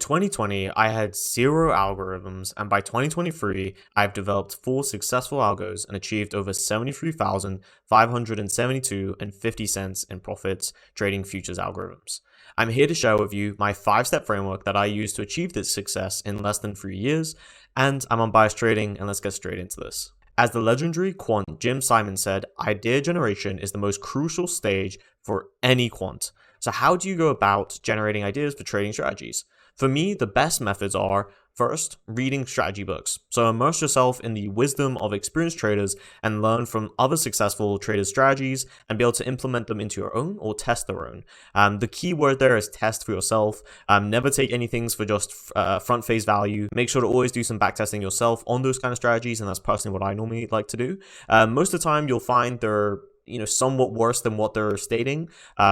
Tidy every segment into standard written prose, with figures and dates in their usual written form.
2020, I had zero algorithms, and by 2023, I've developed 4 successful algos and achieved over 73,572 and 50 cents in profits trading futures algorithms. I'm here to share with you my 5-step framework that I used to achieve this success in less than 3 years, and I'm unbiased trading, and let's get straight into this. As the legendary quant Jim Simon said, idea generation is the most crucial stage for any quant. So how do you go about generating ideas for trading strategies? For me, the best methods are, first, reading strategy books. So immerse yourself in the wisdom of experienced traders and learn from other successful traders' strategies and be able to implement them into your own or test their own. The key word there is test for yourself. Never take anything for just front face value. Make sure to always do some backtesting yourself on those kind of strategies, and that's personally what I normally like to do. Most of the time, you'll find they're somewhat worse than what they're stating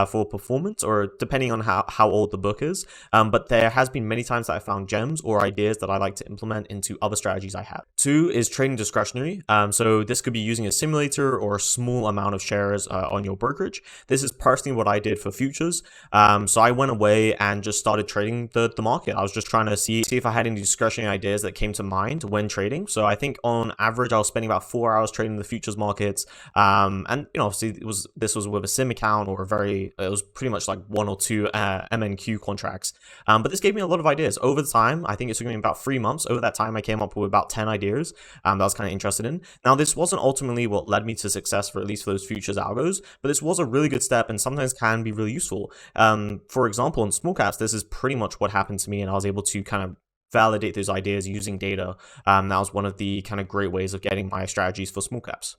for performance, or depending on how old the book is. But there has been many times that I found gems or ideas that I like to implement into other strategies I have. 2 is trading discretionary. So this could be using a simulator or a small amount of shares on your brokerage. This is personally what I did for futures. So I went away and just started trading the market. I was just trying to see if I had any discretionary ideas that came to mind when trading. So I think on average, I was spending about 4 hours trading the futures markets. And obviously this was with a sim account, or it was pretty much like 1 or 2 MNQ contracts. But this gave me a lot of ideas over the time. I think it took me about 3 months. Over that time, I came up with about 10 ideas that I was kind of interested in. Now, this wasn't ultimately what led me to success, for at least for those futures algos, but this was a really good step and sometimes can be really useful. For example, in small caps, this is pretty much what happened to me, and I was able to kind of validate those ideas using data. That was one of the kind of great ways of getting my strategies for small caps.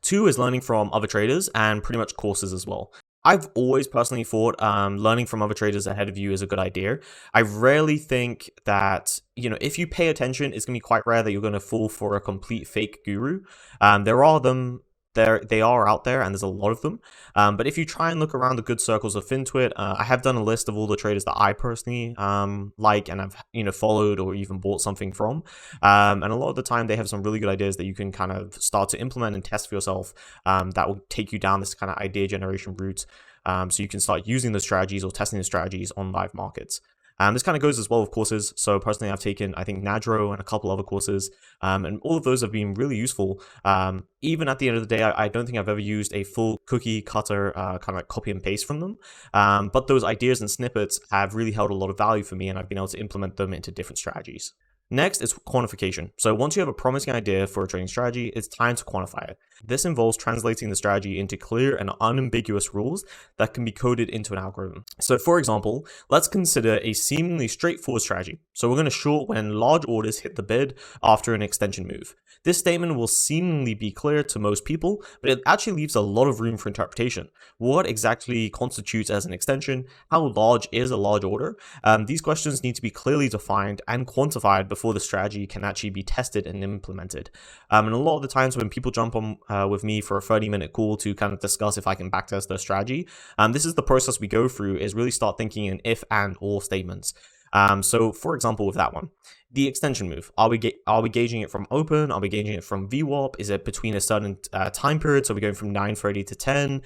2 is learning from other traders and pretty much courses as well. I've always personally thought learning from other traders ahead of you is a good idea. I rarely think that, if you pay attention, it's going to be quite rare that you're going to fall for a complete fake guru. There are them. They are out there, and there's a lot of them. But if you try and look around the good circles of FinTwit, I have done a list of all the traders that I personally like and have followed or even bought something from. And a lot of the time, they have some really good ideas that you can kind of start to implement and test for yourself. That will take you down this kind of idea generation route, so you can start using the strategies or testing the strategies on live markets. This kind of goes as well with courses. So personally, I've taken, I think, Nadro and a couple other courses, and all of those have been really useful. Even at the end of the day, I don't think I've ever used a full cookie cutter kind of like copy and paste from them. But those ideas and snippets have really held a lot of value for me, and I've been able to implement them into different strategies. Next is quantification. So once you have a promising idea for a trading strategy, it's time to quantify it. This involves translating the strategy into clear and unambiguous rules that can be coded into an algorithm. So for example, let's consider a seemingly straightforward strategy. So we're going to short when large orders hit the bid after an extension move. This statement will seemingly be clear to most people, but it actually leaves a lot of room for interpretation. What exactly constitutes as an extension? How large is a large order? These questions need to be clearly defined and quantified before the strategy can actually be tested and implemented. And a lot of the times when people jump on with me for a 30-minute call to kind of discuss if I can backtest their strategy, this is the process we go through, is really start thinking in if and or statements. So for example, with that one, the extension move, are we gauging it from open? Are we gauging it from VWAP? Is it between a certain time period? So we're going from 9:30 to 10.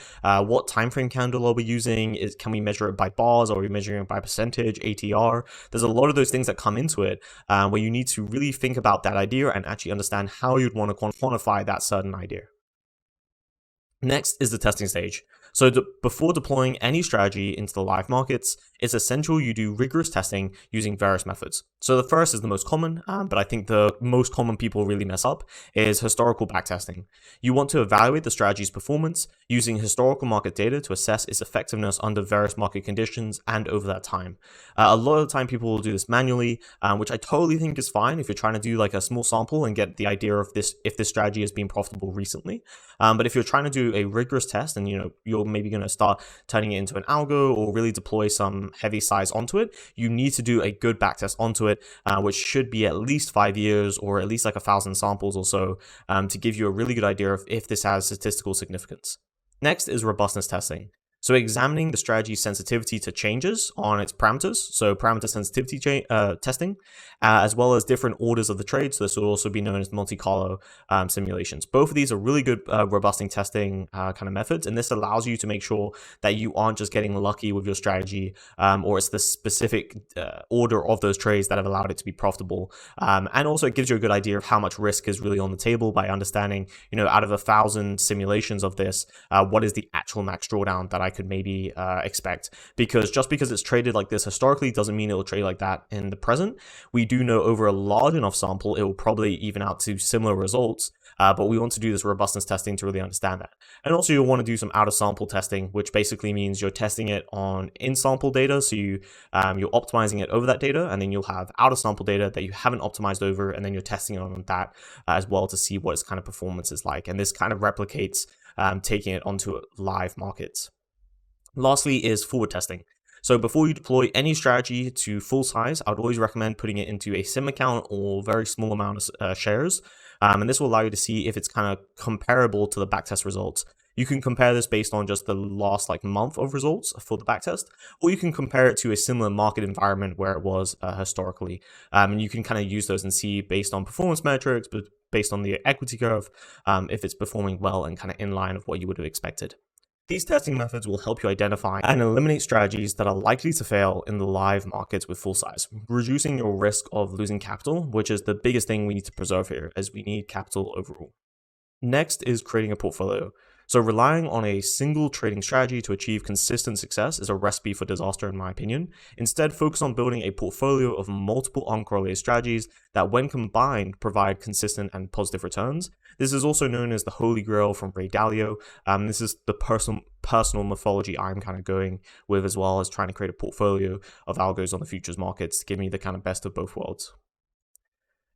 What time frame candle are we using? Can we measure it by bars? Or are we measuring it by percentage, ATR? There's a lot of those things that come into it, where you need to really think about that idea and actually understand how you'd want to quantify that certain idea. Next is the testing stage. So before deploying any strategy into the live markets, it's essential you do rigorous testing using various methods. So the first is the most common, but I think the most common people really mess up, is historical backtesting. You want to evaluate the strategy's performance using historical market data to assess its effectiveness under various market conditions and over that time. A lot of the time people will do this manually, which I totally think is fine if you're trying to do like a small sample and get the idea of if this strategy has been profitable recently. But if you're trying to do a rigorous test and you're maybe going to start turning it into an algo or really deploy some heavy size onto it, you need to do a good backtest onto it, which should be at least 5 years or at least like 1,000 samples or so, to give you a really good idea of if this has statistical significance. Next is robustness testing. So examining the strategy's sensitivity to changes on its parameters, so parameter sensitivity testing, as well as different orders of the trade. So this will also be known as Monte Carlo simulations. Both of these are really good robusting testing kind of methods, and this allows you to make sure that you aren't just getting lucky with your strategy, or it's the specific order of those trades that have allowed it to be profitable. And also it gives you a good idea of how much risk is really on the table by understanding, out of 1,000 simulations of this, what is the actual max drawdown that I could maybe expect. Because just because it's traded like this historically doesn't mean it will trade like that in the present. We do know over a large enough sample, it will probably even out to similar results. But we want to do this robustness testing to really understand that. And also you'll want to do some out of sample testing, which basically means you're testing it on in sample data. So you're optimizing it over that data, and then you'll have out of sample data that you haven't optimized over, and then you're testing it on that as well to see what its kind of performance is like. And this kind of replicates taking it onto live markets. Lastly is forward testing. So before you deploy any strategy to full size, I would always recommend putting it into a sim account or very small amount of shares. And this will allow you to see if it's kind of comparable to the backtest results. You can compare this based on just the last month of results for the backtest, or you can compare it to a similar market environment where it was historically. And you can kind of use those and see based on performance metrics, but based on the equity curve, if it's performing well and kind of in line with what you would have expected. These testing methods will help you identify and eliminate strategies that are likely to fail in the live markets with full size, reducing your risk of losing capital, which is the biggest thing we need to preserve here, as we need capital overall. Next is creating a portfolio. So relying on a single trading strategy to achieve consistent success is a recipe for disaster in my opinion. Instead, focus on building a portfolio of multiple uncorrelated strategies that when combined provide consistent and positive returns. This is also known as the Holy Grail from Ray Dalio. This is the personal mythology I'm kind of going with, as well as trying to create a portfolio of algos on the futures markets to give me the kind of best of both worlds.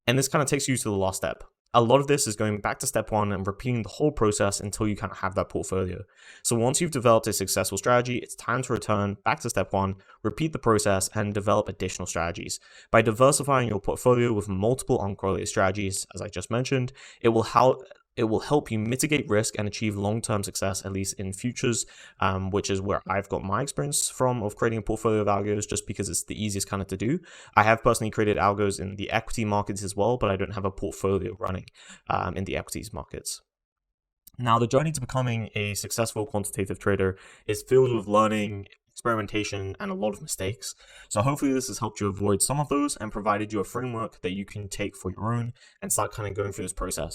And this kind of takes you to the last step. A lot of this is going back to step one and repeating the whole process until you kind of have that portfolio. So once you've developed a successful strategy, it's time to return back to step one, repeat the process, and develop additional strategies. By diversifying your portfolio with multiple uncorrelated strategies, as I just mentioned, it will help you mitigate risk and achieve long-term success, at least in futures, which is where I've got my experience from of creating a portfolio of algos, just because it's the easiest kind of to do. I have personally created algos in the equity markets as well, but I don't have a portfolio running in the equities markets. Now, the journey to becoming a successful quantitative trader is filled with learning, experimentation, and a lot of mistakes. So hopefully this has helped you avoid some of those and provided you a framework that you can take for your own and start kind of going through this process.